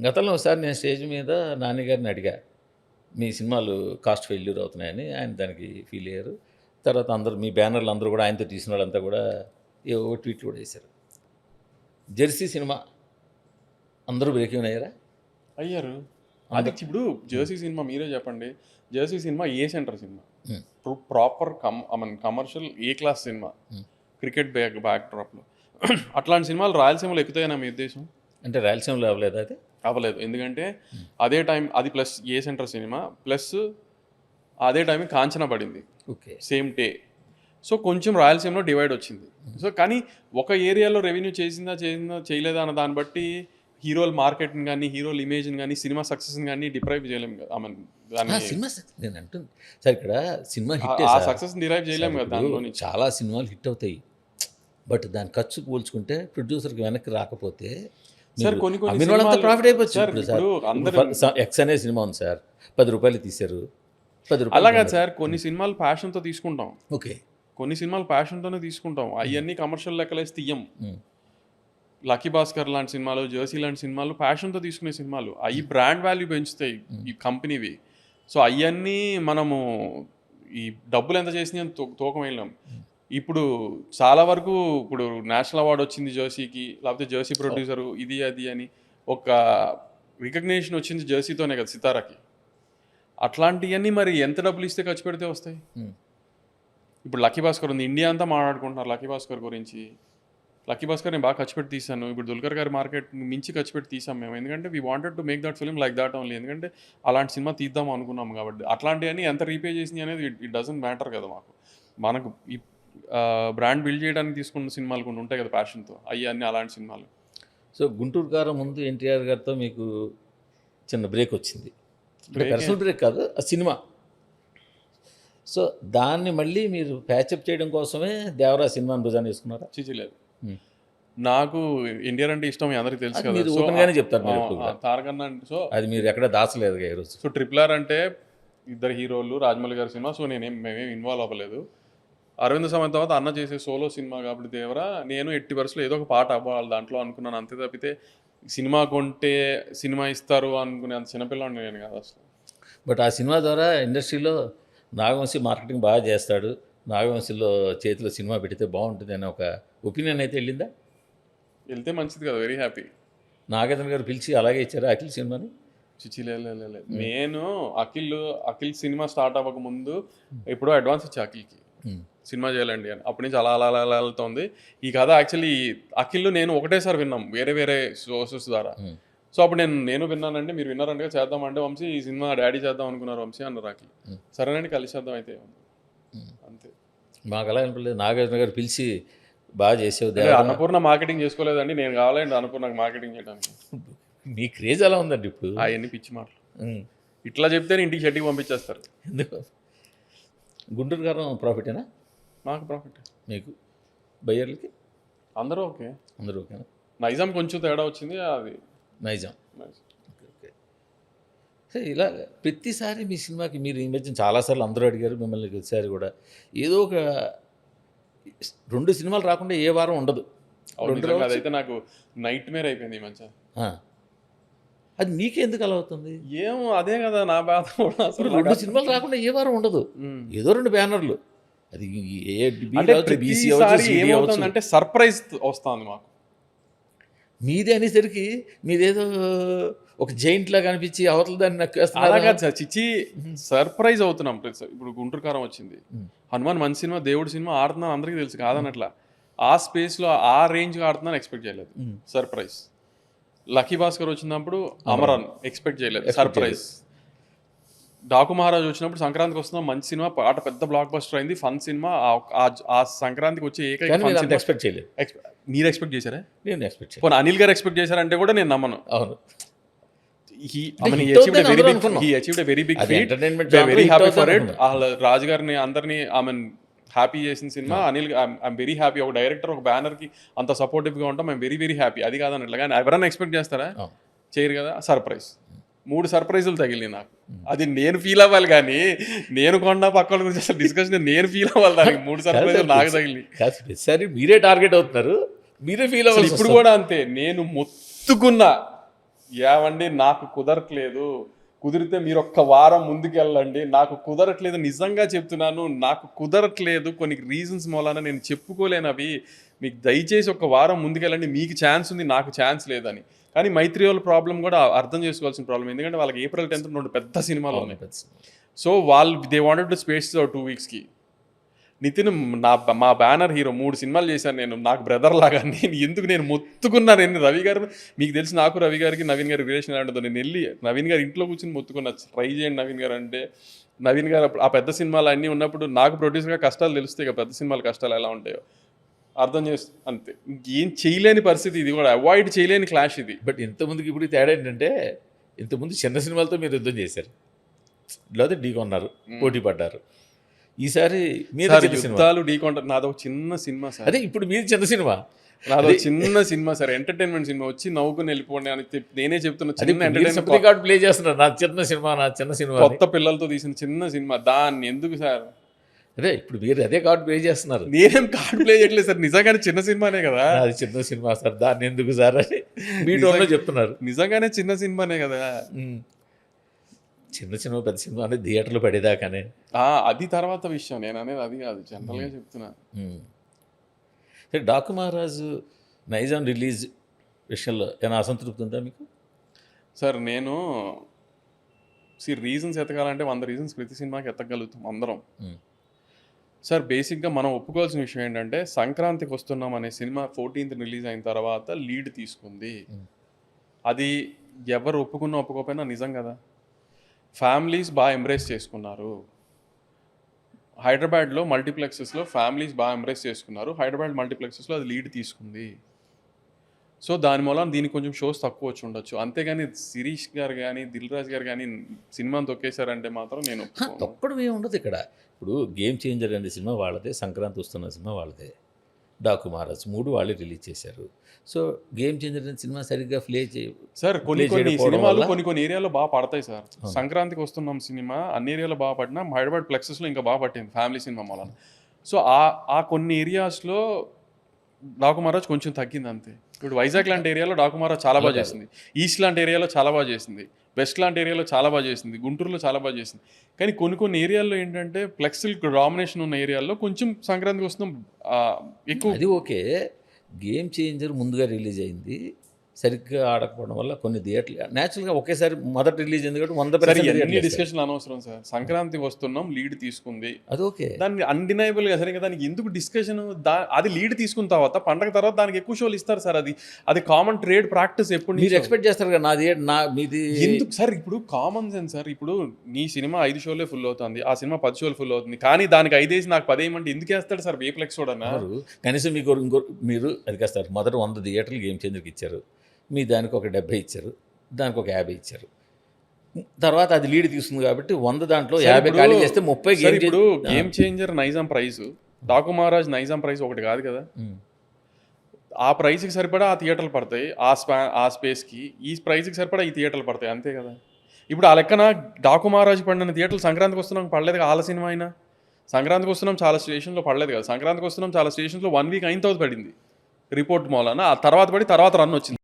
గతంలో ఒకసారి నేను స్టేజ్ మీద నాని గారిని అడిగా, మీ సినిమాలు కాస్ట్ ఫెయిల్యూర్ అవుతున్నాయని. ఆయన దానికి ఫీల్ అయ్యారు. తర్వాత అందరూ మీ బ్యానర్లు అందరూ కూడా ఆయనతో తీసిన వాళ్ళంతా కూడా ఏవో ట్వీట్లు కూడా వేశారు. జెర్సీ సినిమా అందరూ బ్రేక్ ఈవెన్ అయ్యారా? అయ్యారు. అది ఇప్పుడు జెర్సీ సినిమా మీరే చెప్పండి. జెర్సీ సినిమా ఏ సెంటర్ సినిమా, ప్రాపర్ కమర్షియల్ ఏ క్లాస్ సినిమా, క్రికెట్ బ్యాక్ డ్రాప్లో. అట్లాంటి సినిమాలు రాయలసీమలో ఎక్కుతాయనా మీ ఉద్దేశం? అంటే రాయలసీమలో అవ్వలేదు అది? అవ్వలేదు. ఎందుకంటే అదే టైం అది ప్లస్ ఏ సెంటర్ సినిమా ప్లస్ అదే టైం కాంచనా పడింది. Okay, same day. సో కొంచెం రాయలసీమలో డివైడ్ వచ్చింది. సో కానీ ఒక ఏరియాలో రెవెన్యూ చేసిందా చేయలేదా అన్న దాన్ని బట్టి హీరోల మార్కెట్ని కానీ హీరోల ఇమేజ్ని కానీ సినిమా సక్సెస్ని కానీ డిప్రైవ్ చేయలేము కదా. సినిమా నేను అంటుంది సార్, ఇక్కడ సినిమా హిట్ ఆ సక్సెస్ డిరైవ్ చేయలేము కదా దానిలో నుంచి. చాలా సినిమాలు హిట్ అవుతాయి, బట్ దాని ఖర్చు పోల్చుకుంటే ప్రొడ్యూసర్కి వెనక్కి రాకపోతే సార్ కొన్ని ప్రాఫిట్ అయిపోవచ్చు. ఇప్పుడు సార్ ఎక్స్ అనే సినిమా ఉంది సార్, 10 రూపాయలు తీశారు, 10 రూపాయలు. అలాగా సార్ కొన్ని సినిమాలు ప్యాషన్తో తీసుకుంటాం. ఓకే, కొన్ని సినిమాలు ప్యాషన్తోనే తీసుకుంటాం. అవన్నీ కమర్షియల్ లెక్కలేసి తీయం. లక్కీ భాస్కర్ లాంటి సినిమాలు, జెర్సీ లాంటి సినిమాలు ప్యాషన్తో తీసుకునే సినిమాలు. అవి బ్రాండ్ వాల్యూ పెంచుతాయి ఈ కంపెనీవి. సో అవన్నీ మనము ఈ డబ్బులు ఎంత చేసినా తూకం వెళ్ళాం. ఇప్పుడు చాలా వరకు ఇప్పుడు నేషనల్ అవార్డు వచ్చింది జెర్సీకి, లేకపోతే జెర్సీ ప్రొడ్యూసరు ఇది అది అని ఒక రికగ్నేషన్ వచ్చింది జెర్సీతోనే కదా సితారాకి. అట్లాంటివన్నీ మరి ఎంత డబ్బులు ఇస్తే ఖర్చు పెడితే వస్తాయి? ఇప్పుడు లక్కీ భాస్కర్ ఉంది, ఇండియా అంతా మాట్లాడుకుంటున్నారు లక్కీ భాస్కర్ గురించి. లక్కీ భాస్కర్ నేను బాగా ఖర్చు పెట్టి తీశాను. ఇప్పుడు దుల్కర్ గారి మార్కెట్ మించి ఖర్చు పెట్టి తీసాం మేము. ఎందుకంటే we wanted to make that film like that only. ఎందుకంటే అలాంటి సినిమా తీద్దాం అనుకున్నాం కాబట్టి. అట్లాంటివన్నీ ఎంత రీపే చేసినాయి అనేది ఇట్ డజంట్ మ్యాటర్ కదా మాకు. మనకు ఈ బ్రాండ్ బిల్డ్ చేయడానికి తీసుకున్న సినిమాలు కొన్ని ఉంటాయి కదా ప్యాషన్తో, అవి అన్నీ అలాంటి సినిమాలు. సో గుంటూరు కారం ముందు ఎన్టీఆర్ గారితో మీకు చిన్న బ్రేక్ వచ్చింది, పర్సనల్ బ్రేక్ కాదు, ఆ సినిమా. సో దాన్ని మళ్ళీ మీరు ప్యాచప్ చేయడం కోసమే దేవరా సినిమాని భుజాన్ని వేసుకున్నారా? లేదు, నాకు ఎన్టీఆర్ అంటే ఇష్టం, మీ అందరికీ తెలుసు కదా. మీరు ఓపెన్గానే చెప్తారు మీరు. తారకన్నా అంటే సో అది మీరు ఎక్కడ దాచలేదు ఈరోజు. సో RRR అంటే ఇద్దరు హీరోలు, రాజమౌళి గారి సినిమా. సో మేమేం ఇన్వాల్వ్ అవ్వలేదు. అరవింద్ సమేత తర్వాత అన్న చేసే సోలో సినిమా కాబట్టి దేవరా, నేను 80% ఏదో ఒక పాట అవ్వాలి దాంట్లో అనుకున్నాను. అంతే తప్పితే సినిమా కొంటే సినిమా ఇస్తారు అనుకునే అంత చిన్నపిల్లాడిని నేను కాదు అసలు. బట్ ఆ సినిమా ద్వారా ఇండస్ట్రీలో నాగవంశీ మార్కెటింగ్ బాగా చేస్తాడు, నాగవంశీలో చేతిలో సినిమా పెడితే బాగుంటుంది అనే ఒక ఒపీనియన్ అయితే వెళ్ళిందా? వెళ్తే మంచిది కదా, వెరీ హ్యాపీ. నాగేంద్ర గారు పిలిచి అలాగే ఇచ్చారా అఖిల్ సినిమాని? చిచి లేదు. నేను అఖిల్ సినిమా స్టార్ట్ అవ్వక ముందు ఎప్పుడో అడ్వాన్స్ ఇచ్చా అఖిల్కి సినిమా చేయాలండి అని. అప్పటి నుంచి అలా వెళ్తుంది ఈ కథ. యాక్చువల్లీ అఖిల్ నేను ఒకటేసారి విన్నాం వేరే సోర్సెస్ ద్వారా. సో అప్పుడు నేను విన్నానండి, మీరు విన్నారంటే చేద్దామంటే వంశీ ఈ సినిమా డాడీ చేద్దాం అనుకున్నారు వంశీ అన్నారు అఖిల్. సరేనండి కలిసి చేద్దాం అయితే అంతే. మాకు అలా అనిపించలేదు, నాగార్జున గారు పిలిచి బాగా చేసేది. అన్నపూర్ణ మార్కెటింగ్ చేసుకోలేదండి, నేను కావాలండి అన్నపూర్ణకు మార్కెటింగ్ చేయడానికి. మీ క్రేజ్ ఎలా ఉందండి ఇప్పుడు? అవన్నీ పిచ్చి మాటలు. ఇట్లా చెప్తే ఇంటికి షెట్టికి పంపించేస్తారు. ఎందుకు? గుంటూరు గారు ప్రాఫిటేనా? మాకు ప్రాఫిట్. మీకు బయ్యర్లకి అందరూ ఓకే. అందరూ ఓకేనా? నైజాం కొంచెం తేడా వచ్చింది, అది నైజాం. ఓకే. సరే, ఇలా ప్రతిసారి మీ సినిమాకి మీరు ఈ మధ్య చాలాసార్లు అందరూ అడిగారు మిమ్మల్ని, ఈసారి కూడా ఏదో ఒక 2 సినిమాలు రాకుండా ఏ వారం ఉండదు. అదైతే నాకు నైట్ మేర్ అయిపోయింది ఈ మధ్య. అది మీకెందుకు అలా అవుతుంది? ఏమో అదే కదా నా బాధ కూడా. అసలు 2 సినిమాలు రాకుండా ఏ వారం ఉండదు, ఏదో 2 బ్యానర్లు. అది ఏమవుతుందంటే సర్ప్రైజ్ వస్తుంది మాకు. మీదే అనేసరికి మీదేదో ఒక జైంట్ లాగా అనిపించి అవతల దాన్ని నక్కేస్తున్నారు. చిచ్చి సర్ప్రైజ్ అవుతున్నాం. ఇప్పుడు గుంటూరు కారం వచ్చింది, హనుమాన్ మంచి సినిమా, దేవుడి సినిమా ఆడుతున్నాను అందరికీ తెలుసు కాదనట్లా. ఆ స్పేస్లో ఆ రేంజ్గా ఆడుతున్నాను ఎక్స్పెక్ట్ చేయలేదు, సర్ప్రైజ్. లక్కీ భాస్కర్ వచ్చినప్పుడు అమరాన్ ఎక్స్పెక్ట్ చేయలేదు, సర్ప్రైజ్. డాకు మహారాజ్ వచ్చినప్పుడు సంక్రాంతికి వస్తున్నాం మంచి సినిమా, పాట పెద్ద బ్లాక్ బస్టర్ అయింది, ఫన్ సినిమా. ఆ సంక్రాంతికి వచ్చే ఏకైక ఎక్స్పెక్ట్ చేయలేదు. మీరు ఎక్స్పెక్ట్ చేశారా? నేను ఎక్స్పెక్ట్ చేయను. అనిల్ గారు ఎక్స్పెక్ట్ చేశారంటే కూడా నేను నమ్మను. అవును, రాజు గారిని అందరినీ హ్యాపీ చేసిన cinema Anil. I'm very happy. ఒక డైరెక్టర్ ఒక బ్యానర్కి అంత సపోర్టివ్గా ఉంటాం, ఐఎమ్ వెరీ హ్యాపీ. అది కాదన్నట్లు. కానీ ఎవరైనా ఎక్స్పెక్ట్ చేస్తారా? చేయరు కదా. సర్ప్రైజ్, 3 సర్ప్రైజులు తగిలినాయి నాకు. అది నేను ఫీల్ అవ్వాలి కానీ నేను కొన్నా పక్కల గురించి అసలు డిస్కషన్ నేను ఫీల్ అవ్వాలి. దానికి 3 సర్ప్రైజులు నాకు తగిలి. సరే, మీరే టార్గెట్ అవుతున్నారు, మీరే ఫీల్ అవ్వాలి. ఇప్పుడు కూడా అంతే, నేను మొత్తుకున్నా ఏవండి నాకు కుదరట్లేదు, కుదిరితే మీరు ఒక్క వారం ముందుకెళ్ళండి, నాకు కుదరట్లేదు, నిజంగా చెప్తున్నాను నాకు కుదరట్లేదు, కొన్ని రీజన్స్ మూలాన నేను చెప్పుకోలేనవి, మీకు దయచేసి ఒక వారం ముందుకెళ్ళండి, మీకు ఛాన్స్ ఉంది నాకు ఛాన్స్ లేదని. కానీ మైత్రి వాళ్ళ ప్రాబ్లం కూడా అర్థం చేసుకోవాల్సిన ప్రాబ్లం, ఎందుకంటే వాళ్ళకి April 10th 2 పెద్ద సినిమాలు ఉన్నాయి. సో వాళ్ళు దే వాంటెడ్ టు స్పేస్ 2 వీక్స్కి. నితిన్ మా బ్యానర్ హీరో 3 సినిమాలు చేశాను నేను, నాకు బ్రదర్ లాగా, నేను మొత్తుకున్నాను. నేను రవి గారు, మీకు తెలిసి నాకు రవి గారికి నవీన్ గారి రిలేషన్ ఎలా ఉంటుందో, నేను వెళ్ళి నవీన్ గారు ఇంట్లో కూర్చొని మొత్తుకున్నా, ట్రై చేయండి నవీన్ గారు అంటే. నవీన్ గారు ఆ పెద్ద సినిమాలు అన్నీ ఉన్నప్పుడు నాకు ప్రొడ్యూసర్గా కష్టాలు తెలుస్తాయి కదా, పెద్ద సినిమాల కష్టాలు ఎలా ఉంటాయో అర్థం చేస్తూ అంతే, ఇంకేం చేయలేని పరిస్థితి, ఇది కూడా అవాయిడ్ చేయలేని క్లాష్ ఇది. బట్ ఇంతకుముందుకి ఇప్పుడు తేడా ఏంటంటే, ఇంతకుముందు చిన్న సినిమాలతో మీరు యుద్ధం చేశారు, లేదా ఢీకొన్నారు, పోటీ పడ్డారు. ఈసారి మీరు సార్ చిన్న సినిమా. యుద్ధాలు ఢీకొంటారు, నాదొక చిన్న సినిమా సార్, అదే ఇప్పుడు మీరు చిన్న సినిమా, నాదొక చిన్న సినిమా సార్, ఎంటర్టైన్మెంట్ సినిమా, వచ్చి నవ్వుకుని వెళ్ళిపోండి అని నేనే చెప్తున్నా. చిన్న ఎంటర్టైన్మెంట్ కార్డు ప్లే చేస్తున్నారు, నా చిన్న సినిమా నా చిన్న సినిమా అని. కొత్త పిల్లలతో తీసిన చిన్న సినిమా, దాన్ని ఎందుకు సార్? అదే ఇప్పుడు మీరు అదే కార్డు ప్లే చేస్తున్నారు. నేనేం కార్డు ప్లే చేయట్లేదు సార్, నిజంగానే చిన్న సినిమానే కదా. అది చిన్న సినిమా సార్, దాన్ని ఎందుకు సార్ అని మీ టోన్లో చెప్తున్నారు. నిజంగానే చిన్న సినిమానే కదా. చిన్న సినిమా పెద్ద సినిమా అనేది థియేటర్లో పడేదాకానే, అది తర్వాత విషయం, నేను అనేది అది కాదు, జనరల్గా చెప్తున్నా. డాకు మహారాజు నైజాం రిలీజ్ విషయంలో ఏమైనా అసంతృప్తి ఉందా మీకు? సార్ నేను రీజన్స్ ఎతకాలంటే 100 రీజన్స్ ప్రతి సినిమాకి ఎత్తగలుగుతాం అందరం. సార్ బేసిక్గా మనం ఒప్పుకోవాల్సిన విషయం ఏంటంటే, సంక్రాంతికి వస్తున్నాం అనే సినిమా 14th రిలీజ్ అయిన తర్వాత లీడ్ తీసుకుంది. అది ఎవరు ఒప్పుకున్నా ఒప్పుకోకపోయినా నిజం కదా. ఫ్యామిలీస్ బాగా ఎంబ్రేస్ చేసుకున్నారు. హైదరాబాద్లో మల్టీప్లెక్సెస్లో ఫ్యామిలీస్ బాగా ఎంబ్రేస్ చేసుకున్నారు. హైదరాబాద్ మల్టీప్లెక్సెస్లో అది లీడ్ తీసుకుంది. సో దాని మూలం దీనికి కొంచెం షోస్ తక్కువ వచ్చి ఉండొచ్చు. అంతేగాని శిరీష్ గారు కానీ దిల్ రాజు గారు కానీ సినిమాని తొక్కేశారంటే మాత్రం నేను తొక్కడం ఏమి ఉండదు ఇక్కడ. ఇప్పుడు గేమ్ చేంజర్ అనే సినిమా వాళ్ళదే, సంక్రాంతి వస్తున్న సినిమా వాళ్ళదే, డాకు మహారాజ్ 3 వాళ్ళే రిలీజ్ చేశారు. సో గేమ్ చేంజర్ అనే సినిమా సరిగ్గా ప్లే సార్ కొన్ని సినిమాలు కొన్ని ఏరియాలో బాగా పడతాయి సార్. సంక్రాంతికి వస్తున్నాం సినిమా అన్ని ఏరియాలో బాగా పడినా హైదరాబాద్ ప్లెక్సెస్లో ఇంకా బాగా పట్టింది ఫ్యామిలీ సినిమా మూలన. సో ఆ కొన్ని ఏరియాస్లో డాకు మహారాజ్ కొంచెం తగ్గింది అంతే. ఇప్పుడు వైజాగ్ లాంటి ఏరియాలో డాకు మహారాజ్ చాలా బాగా చేసింది, ఈస్ట్ లాంటి ఏరియాలో చాలా బాగా చేసింది, వెస్ట్ లాంటి ఏరియాలో చాలా బాగా చేసింది, గుంటూరులో చాలా బాగా చేసింది. కానీ కొన్ని ఏరియాల్లో ఏంటంటే ఫ్లెక్సిల్ డామినేషన్ ఉన్న ఏరియాల్లో కొంచెం సంక్రాంతికి వస్తున్నాం ఎక్కువ. అది ఓకే, గేమ్ చేంజర్ ముందుగా రిలీజ్ అయింది, సరిగ్గా ఆడకపోవడం వల్ల కొన్ని థియేటర్లు న్యాచురల్గా ఒకేసారి మొదట రిలీజ్ అయింది కాబట్టి 100% డిస్కషన్ అనవసరం సార్. సంక్రాంతి వస్తున్నాం లీడ్ తీసుకుంది, అది ఓకే, దాన్ని అన్డినైబుల్గా సరే ఇంకా దానికి ఎందుకు డిస్కషన్. అది లీడ్ తీసుకున్న తర్వాత పండగ తర్వాత దానికి ఎక్కువ షోలు ఇస్తారు సార్. అది కామన్ ట్రేడ్ ప్రాక్టీస్. ఎప్పుడు మీరు ఎక్స్పెక్ట్ చేస్తారు కదా మీది ఎందుకు సార్? ఇప్పుడు కామన్ సెన్స్ సార్. ఇప్పుడు నీ సినిమా 5 షోలే ఫుల్ అవుతుంది, ఆ సినిమా 10 షోలు ఫుల్ అవుతుంది, కానీ దానికి 5 వేసి నాకు 10 వేయమంటే ఎందుకు వేస్తాడు సార్ వేప్లెక్స్ చూడన్నా? కనీసం మీరు అది కాస్తారు, మొదట 100 థియేటర్లు గేమ్ చేంజర్కి ఇచ్చారు, మీ దానికి ఒక 70 ఇచ్చారు, దానికి ఒక 50 ఇచ్చారు. తర్వాత అది లీడ్ తీసుకుంది కాబట్టి 100 దాంట్లో 50 ఖాళీ చేస్తే 30. ఇప్పుడు game changer Nizam price, Daaku Maharaj Nizam price ఒకటి కాదు కదా. ఆ ప్రైస్కి సరిపడా ఆ థియేటర్లు పడతాయి, ఆ స్పేస్కి ఈ ప్రైస్కి సరిపడా ఈ థియేటర్లు పడతాయి, అంతే కదా. ఇప్పుడు ఆ లెక్కన డాకు మహారాజ్ పడిన థియేటర్లు సంక్రాంతికి వస్తున్నాం పడలేదు, ఆల సినిమా అయినా సంక్రాంతికి వస్తున్నాం చాలా స్టేషన్లో పడలేదు కదా. సంక్రాంతికి వస్తున్నాం చాలా స్టేషన్లో 1 వీక్ అయిన తర్వాత పడింది రిపోర్ట్ మూలన, ఆ తర్వాత పడి తర్వాత రన్ వచ్చింది.